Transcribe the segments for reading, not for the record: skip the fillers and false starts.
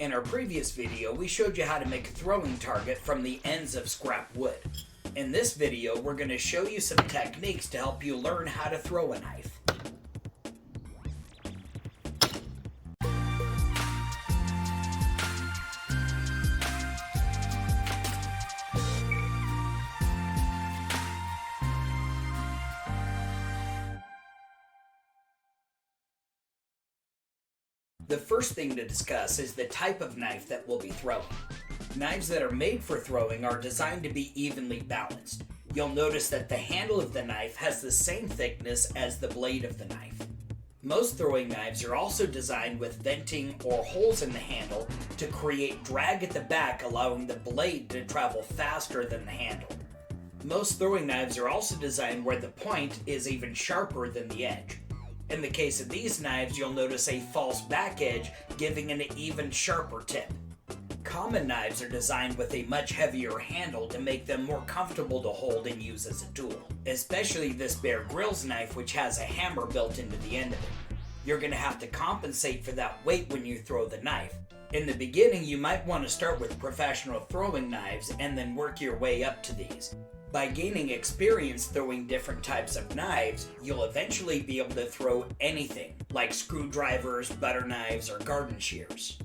In our previous video, we showed you how to make a throwing target from the ends of scrap wood. In this video, we're going to show you some techniques to help you learn how to throw a knife. The first thing to discuss is the type of knife that we'll be throwing. Knives that are made for throwing are designed to be evenly balanced. You'll notice that the handle of the knife has the same thickness as the blade of the knife. Most throwing knives are also designed with venting or holes in the handle to create drag at the back, allowing the blade to travel faster than the handle. Most throwing knives are also designed where the point is even sharper than the edge. In the case of these knives, you'll notice a false back edge, giving an even sharper tip. Common knives are designed with a much heavier handle to make them more comfortable to hold and use as a tool, especially this Bear Grylls knife, which has a hammer built into the end of it. You're going to have to compensate for that weight when you throw the knife. In the beginning, you might want to start with professional throwing knives and then work your way up to these. By gaining experience throwing different types of knives, you'll eventually be able to throw anything, like screwdrivers, butter knives, or garden shears.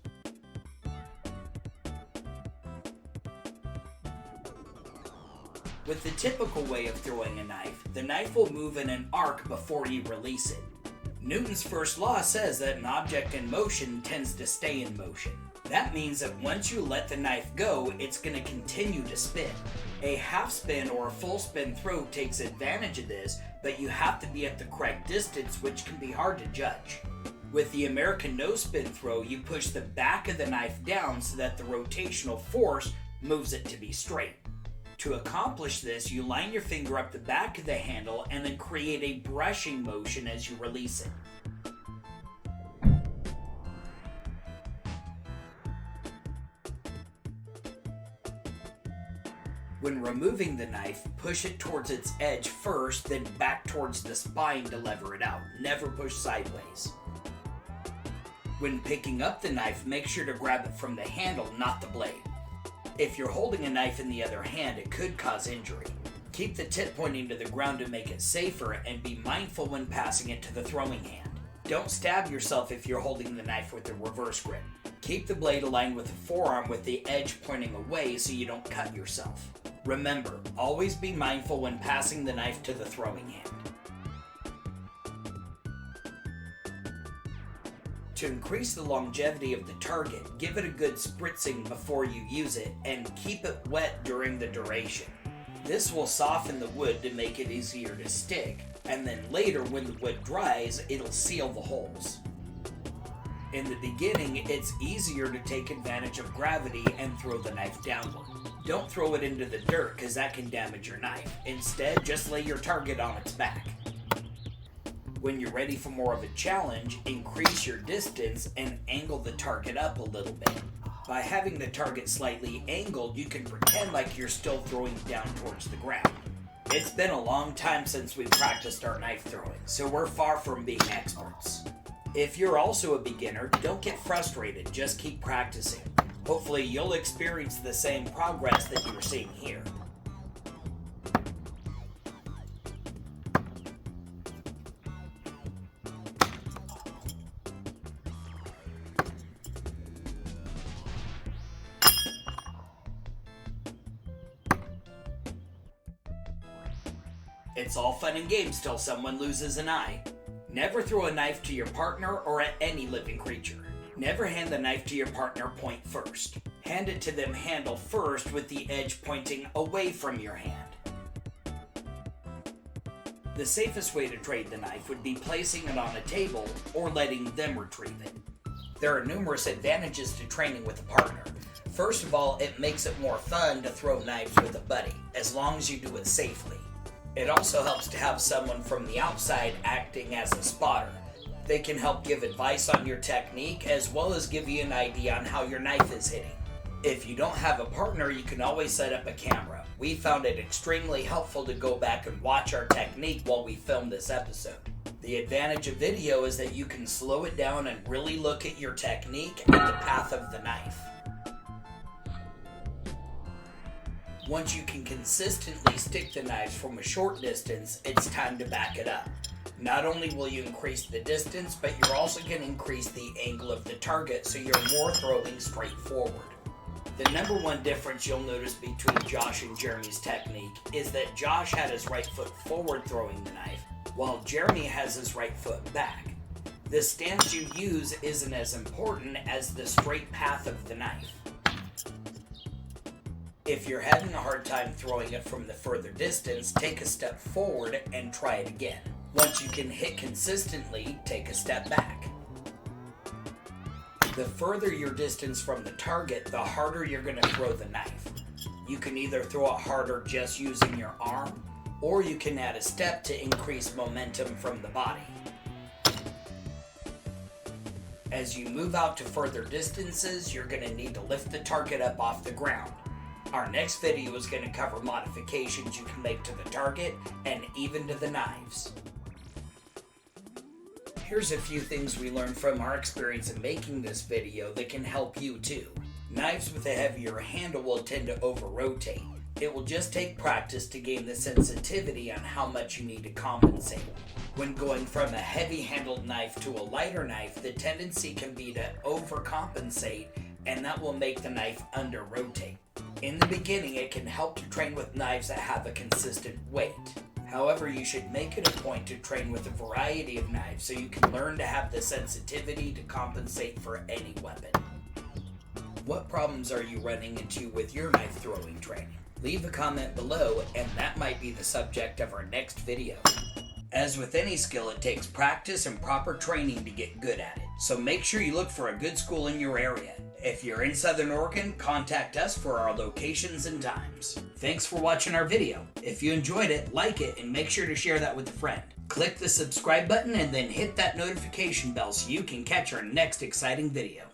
With the typical way of throwing a knife, the knife will move in an arc before you release it. Newton's first law says that an object in motion tends to stay in motion. That means that once you let the knife go, it's going to continue to spin. A half spin or a full spin throw takes advantage of this, but you have to be at the correct distance, which can be hard to judge. With the American no spin throw, you push the back of the knife down so that the rotational force moves it to be straight. To accomplish this, you line your finger up the back of the handle and then create a brushing motion as you release it. When removing the knife, push it towards its edge first, then back towards the spine to lever it out. Never push sideways. When picking up the knife, make sure to grab it from the handle, not the blade. If you're holding a knife in the other hand, it could cause injury. Keep the tip pointing to the ground to make it safer, and be mindful when passing it to the throwing hand. Don't stab yourself if you're holding the knife with a reverse grip. Keep the blade aligned with the forearm with the edge pointing away so you don't cut yourself. Remember, always be mindful when passing the knife to the throwing hand. To increase the longevity of the target, give it a good spritzing before you use it and keep it wet during the duration. This will soften the wood to make it easier to stick, and then later when the wood dries, it'll seal the holes. In the beginning, it's easier to take advantage of gravity and throw the knife downward. Don't throw it into the dirt because that can damage your knife. Instead, just lay your target on its back. When you're ready for more of a challenge, increase your distance and angle the target up a little bit. By having the target slightly angled, you can pretend like you're still throwing down towards the ground. It's been a long time since we've practiced our knife throwing, so we're far from being experts. If you're also a beginner, don't get frustrated, just keep practicing. Hopefully you'll experience the same progress that you're seeing here. It's all fun and games till someone loses an eye. Never throw a knife to your partner or at any living creature. Never hand the knife to your partner point first. Hand it to them handle first with the edge pointing away from your hand. The safest way to trade the knife would be placing it on a table or letting them retrieve it. There are numerous advantages to training with a partner. First of all, it makes it more fun to throw knives with a buddy, as long as you do it safely. It also helps to have someone from the outside acting as a spotter. They can help give advice on your technique as well as give you an idea on how your knife is hitting. If you don't have a partner, you can always set up a camera. We found it extremely helpful to go back and watch our technique while we filmed this episode. The advantage of video is that you can slow it down and really look at your technique and the path of the knife. Once you can consistently stick the knives from a short distance, it's time to back it up. Not only will you increase the distance, but you're also going to increase the angle of the target so you're more throwing straight forward. The number one difference you'll notice between Josh and Jeremy's technique is that Josh had his right foot forward throwing the knife, while Jeremy has his right foot back. The stance you use isn't as important as the straight path of the knife. If you're having a hard time throwing it from the further distance, take a step forward and try it again. Once you can hit consistently, take a step back. The further your distance from the target, the harder you're going to throw the knife. You can either throw it harder just using your arm, or you can add a step to increase momentum from the body. As you move out to further distances, you're going to need to lift the target up off the ground. Our next video is going to cover modifications you can make to the target and even to the knives. Here's a few things we learned from our experience in making this video that can help you too. Knives with a heavier handle will tend to over-rotate. It will just take practice to gain the sensitivity on how much you need to compensate. When going from a heavy-handled knife to a lighter knife, the tendency can be to overcompensate, and that will make the knife under-rotate. In the beginning, it can help to train with knives that have a consistent weight. However, you should make it a point to train with a variety of knives so you can learn to have the sensitivity to compensate for any weapon. What problems are you running into with your knife throwing training? Leave a comment below and that might be the subject of our next video. As with any skill, it takes practice and proper training to get good at it. So make sure you look for a good school in your area. If you're in Southern Oregon, contact us for our locations and times. Thanks for watching our video. If you enjoyed it, like it and make sure to share that with a friend. Click the subscribe button and then hit that notification bell so you can catch our next exciting video.